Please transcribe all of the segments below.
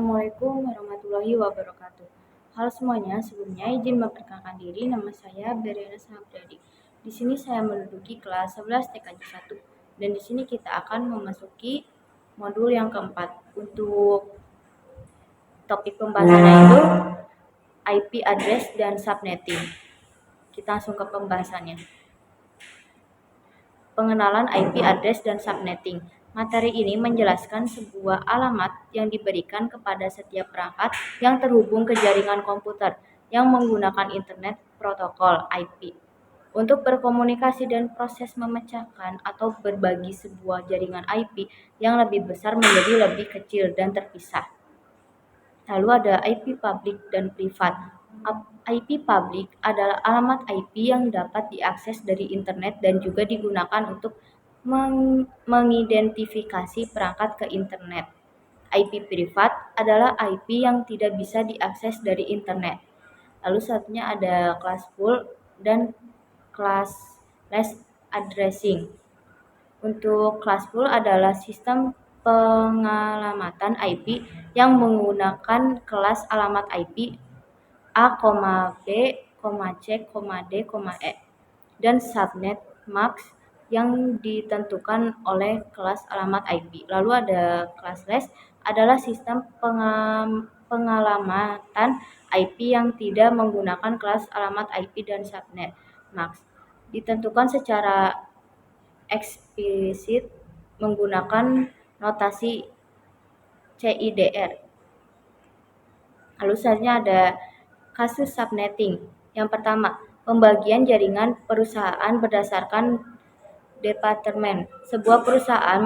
Assalamualaikum warahmatullahi wabarakatuh. Halo semuanya, sebelumnya izin memperkenalkan diri, nama saya Beriana Sahabradi. Di sini saya menduduki kelas 11 TKJ 1 dan di sini kita akan memasuki modul yang keempat. Untuk topik pembahasannya itu IP address dan subnetting. Kita langsung ke pembahasannya. Pengenalan IP address dan subnetting. Materi ini menjelaskan sebuah alamat yang diberikan kepada setiap perangkat yang terhubung ke jaringan komputer yang menggunakan internet protokol IP untuk berkomunikasi dan proses memecahkan atau berbagi sebuah jaringan IP yang lebih besar menjadi lebih kecil dan terpisah. Lalu ada IP public dan privat. IP public adalah alamat IP yang dapat diakses dari internet dan juga digunakan untuk mengidentifikasi perangkat ke internet. IP privat adalah IP yang tidak bisa diakses dari internet. Lalu satunya ada classful dan classless addressing. Untuk classful adalah sistem pengalamatan IP yang menggunakan kelas alamat IP A, B, C, D, E dan subnet mask yang ditentukan oleh kelas alamat IP. Lalu ada classless adalah sistem pengalamatan IP yang tidak menggunakan kelas alamat IP dan subnet mask. Ditentukan secara eksplisit menggunakan notasi CIDR. Lalu selanjutnya ada kasus subnetting. Yang pertama, pembagian jaringan perusahaan berdasarkan departemen. Sebuah perusahaan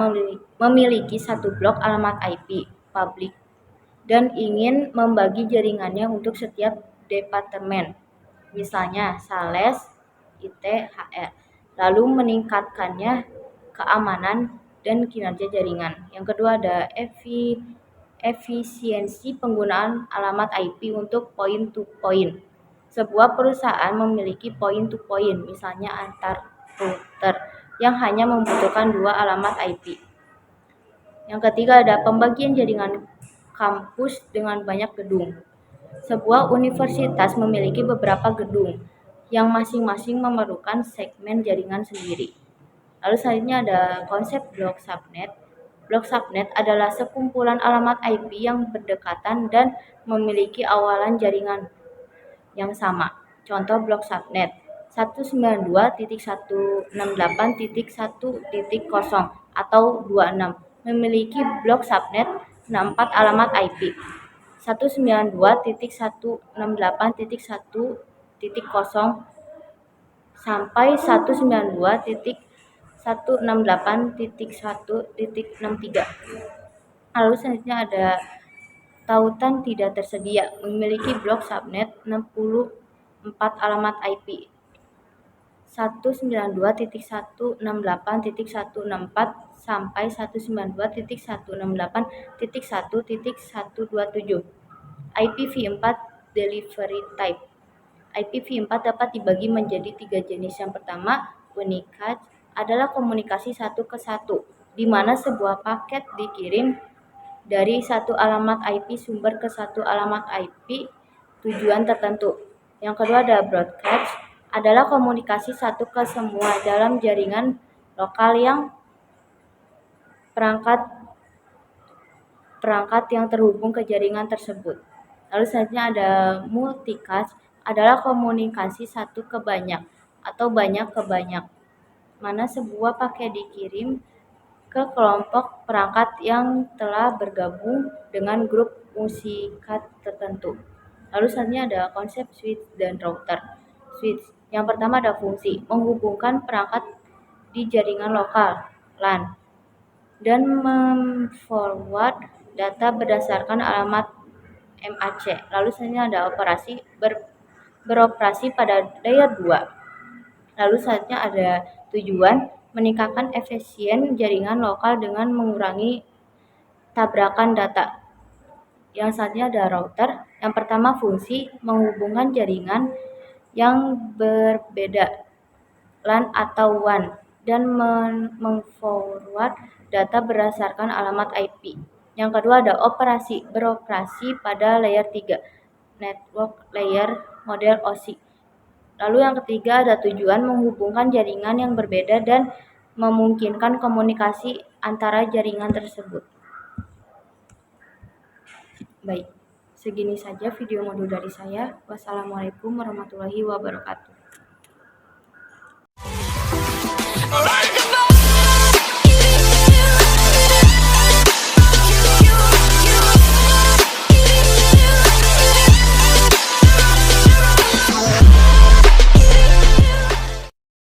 memiliki satu blok alamat IP publik dan ingin membagi jaringannya untuk setiap departemen. Misalnya sales, IT, HR. Lalu meningkatkannya keamanan dan kinerja jaringan. Yang kedua ada efisiensi penggunaan alamat IP untuk point to point. Sebuah perusahaan memiliki point to point, misalnya antar router, yang hanya membutuhkan 2 alamat IP. Yang ketiga ada pembagian jaringan kampus dengan banyak gedung. Sebuah universitas memiliki beberapa gedung yang masing-masing memerlukan segmen jaringan sendiri. Lalu selanjutnya ada konsep blok subnet. Blok subnet adalah sekumpulan alamat IP yang berdekatan dan memiliki awalan jaringan yang sama. Contoh blok subnet 192.168.1.0 atau 26 memiliki blok subnet 64 alamat IP. 192.168.1.0 sampai 192.168.1.63. Lalu selanjutnya ada tautan tidak tersedia, memiliki blok subnet 64 alamat IP. 192.168.164 sampai 192.168.1.127. IPv4 delivery type. IPv4 dapat dibagi menjadi 3 jenis. Yang pertama, unicast adalah komunikasi satu ke satu, di mana sebuah paket dikirim dari satu alamat IP sumber ke satu alamat IP tujuan tertentu. Yang kedua ada broadcast, adalah komunikasi satu ke semua dalam jaringan lokal yang perangkat yang terhubung ke jaringan tersebut. Lalu selanjutnya ada multicast, adalah komunikasi satu ke banyak atau banyak ke banyak, mana sebuah paket dikirim ke kelompok perangkat yang telah bergabung dengan grup musikat tertentu. Lalu selanjutnya ada konsep switch dan router. Switch, yang pertama ada fungsi menghubungkan perangkat di jaringan lokal LAN dan memforward data berdasarkan alamat MAC. Lalu selanjutnya ada operasi beroperasi pada layer 2. Lalu selanjutnya ada tujuan meningkatkan efisien jaringan lokal dengan mengurangi tabrakan data. Yang selanjutnya ada router. Yang pertama fungsi menghubungkan jaringan yang berbeda LAN atau WAN dan memforward data berdasarkan alamat IP. Yang kedua ada beroperasi pada layer 3, network layer model OSI. Lalu yang ketiga ada tujuan menghubungkan jaringan yang berbeda dan memungkinkan komunikasi antara jaringan tersebut. Baik, segini saja video modul dari saya. Wassalamualaikum warahmatullahi wabarakatuh.